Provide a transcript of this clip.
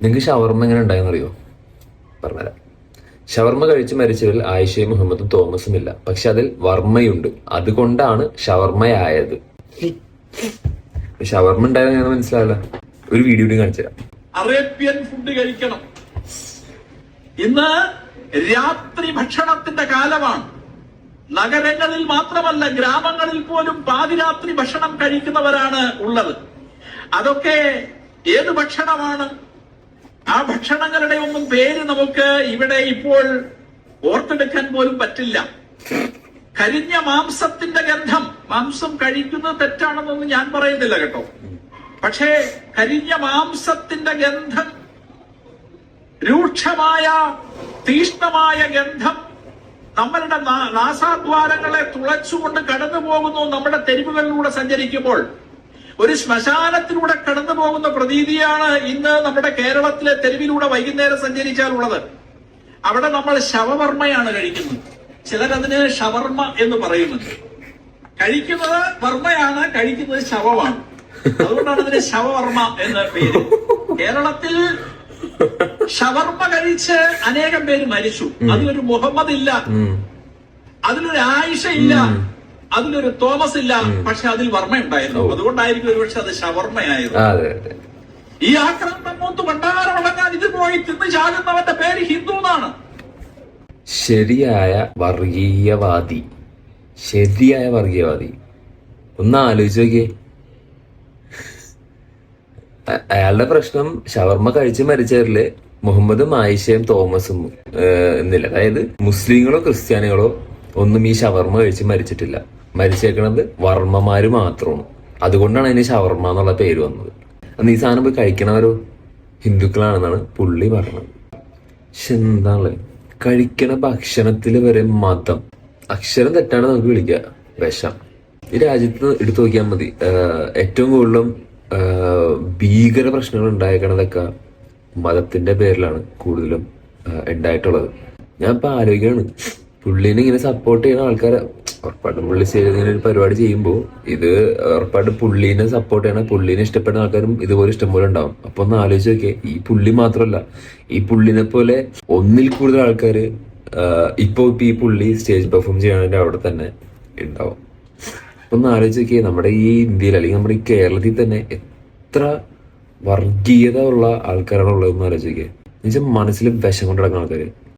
നിങ്ങൾക്ക് ഷവർമ്മ എങ്ങനെ ഉണ്ടായെന്നറിയോ? പറഞ്ഞുതരാം. ഷവർമ്മ കഴിച്ച് മരിച്ചവരിൽ ആയിഷയും മുഹമ്മദും തോമസും ഇല്ല, പക്ഷെ അതിൽ വർമ്മയുണ്ട്. അതുകൊണ്ടാണ് ഷവർമ്മയായത്. ഷവർമ്മ ഉണ്ടായത് ഞാൻ മനസ്സിലാവില്ല. ഒരു വീഡിയോ കാണിച്ചു തരാം. അറേബ്യൻ ഫുഡ് കഴിക്കണം. ഇന്ന് രാത്രി ഭക്ഷണത്തിന്റെ കാലമാണ്. നഗരങ്ങളിൽ മാത്രമല്ല, ഗ്രാമങ്ങളിൽ പോലും പാതിരാത്രി ഭക്ഷണം കഴിക്കുന്നവരാണ് ഉള്ളത്. അതൊക്കെ ഏത് ഭക്ഷണമാണ്? ആ ഭക്ഷണങ്ങളുടെ ഒന്നും പേര് നമുക്ക് ഇവിടെ ഇപ്പോൾ ഓർത്തെടുക്കാൻ പോലും പറ്റില്ല. കരിഞ്ഞ മാംസത്തിന്റെ ഗന്ധം. മാംസം കഴിക്കുന്നത് തെറ്റാണെന്നൊന്നും ഞാൻ പറയുന്നില്ല കേട്ടോ. പക്ഷേ കരിഞ്ഞ മാംസത്തിന്റെ ഗന്ധം, രൂക്ഷമായ തീഷ്ണമായ ഗന്ധം നമ്മളുടെ നാസാദ്വാരങ്ങളെ തുളച്ചുകൊണ്ട് കടന്നു പോകുന്നു. നമ്മുടെ തെരുവുകളിലൂടെ സഞ്ചരിക്കുമ്പോൾ ഒരു ശ്മശാനത്തിലൂടെ കടന്നു പോകുന്ന പ്രതീതിയാണ് ഇന്ന് നമ്മുടെ കേരളത്തിലെ തെരുവിലൂടെ വൈകുന്നേരം സഞ്ചരിച്ചാൽ ഉള്ളത്. അവിടെ നമ്മൾ ശവവർമ്മയാണ് കഴിക്കുന്നത്. ചിലരതിന് ഷവർമ്മ എന്ന് പറയുന്നുണ്ട്. കഴിക്കുന്നത് വർമ്മയാണ്, കഴിക്കുന്നത് ശവമാണ്. അതുകൊണ്ടാണ് അതിന് ശവവർമ്മ എന്ന പേര്. കേരളത്തിൽ ഷവർമ്മ കഴിച്ച് അനേകം പേര് മരിച്ചു. അതിലൊരു മുഹമ്മദ് ഇല്ല, അതിലൊരു ആയിഷ ഇല്ല, അതിലൊരു തോമസ് ഇല്ല, പക്ഷെ അതിൽ വർമ്മ ഉണ്ടായിരുന്നു. അതുകൊണ്ടായിരിക്കും ഒരുപക്ഷെ അത് ഷവർമ്മയായത്. ഈ ആക്രമണം മൂത്ത് ഭണ്ഡാരമടങ്ങാൻ ഇത് പോയി തിന്ന് ചാകുന്നവന്റെ പേര് ഹിന്ദു എന്നാണ്. ശരിയായ വർഗീയവാദി. ഒന്ന് ആലോചിച്ച് നോക്കിയേ. അയാളുടെ പ്രശ്നം ഷവർമ്മ കഴിച്ച് മരിച്ചവരില് മുഹമ്മദും ആയിഷയും തോമസും എന്നില്ല. അതായത് മുസ്ലിങ്ങളോ ക്രിസ്ത്യാനികളോ ഒന്നും ഈ ഷവർമ്മ കഴിച്ച് മരിച്ചിട്ടില്ല. മരിച്ചേക്കണത് വർമ്മമാര് മാത്രമാണ്. അതുകൊണ്ടാണ് അതിന് ഷവർമ്മ എന്നുള്ള പേര് വന്നത്. അന്ന് ഈ സാധനം പോയി കഴിക്കണവരോ ഹിന്ദുക്കളാണെന്നാണ് പുള്ളി പറഞ്ഞത്. പക്ഷെ എന്താണ് കഴിക്കണ ഭക്ഷണത്തില് വരെ മതം. അക്ഷരം തെറ്റാണ് നമുക്ക് വിളിക്കുക വിഷം. ഈ രാജ്യത്ത് എടുത്തു നോക്കിയാൽ മതി. ഏറ്റവും കൂടുതലും ഭീകര പ്രശ്നങ്ങൾ ഉണ്ടായേക്കണതൊക്കെ മതത്തിന്റെ പേരിലാണ് കൂടുതലും ഉണ്ടായിട്ടുള്ളത്. ഞാൻ ഇപ്പൊ ആലോചിക്കാണ്, പുള്ളിനെ ഇങ്ങനെ സപ്പോർട്ട് ചെയ്യുന്ന ആൾക്കാരെ ഉറപ്പായിട്ടും പുള്ളി ഇങ്ങനെ ഒരു പരിപാടി ചെയ്യുമ്പോൾ ഇത് ഉറപ്പായിട്ടും പുള്ളീനെ സപ്പോർട്ട് ചെയ്യണ, പുള്ളീനെ ഇഷ്ടപ്പെടുന്ന ആൾക്കാരും ഇതുപോലെ ഇഷ്ടംപോലെ ഉണ്ടാവും. അപ്പൊ ഒന്ന് ആലോചിച്ച് നോക്കിയേ, ഈ പുള്ളി മാത്രമല്ല, ഈ പുള്ളിനെ പോലെ ഒന്നിൽ കൂടുതൽ ആൾക്കാര് ഇപ്പൊ ഈ പുള്ളി സ്റ്റേജ് പെർഫോം ചെയ്യാനായിട്ട് അവിടെ തന്നെ ഉണ്ടാവും. ഒന്ന് ആലോചിച്ച് നോക്കിയേ, നമ്മുടെ ഈ ഇന്ത്യയിൽ അല്ലെങ്കിൽ നമ്മുടെ ഈ കേരളത്തിൽ തന്നെ എത്ര വർഗീയത ഉള്ള ആൾക്കാരാണ് ഉള്ളതെന്ന് ആലോചിക്കുക. എന്നുവെച്ചാൽ മനസ്സിൽ വിഷം കൊണ്ട് നടക്കുന്ന ആൾക്കാര്.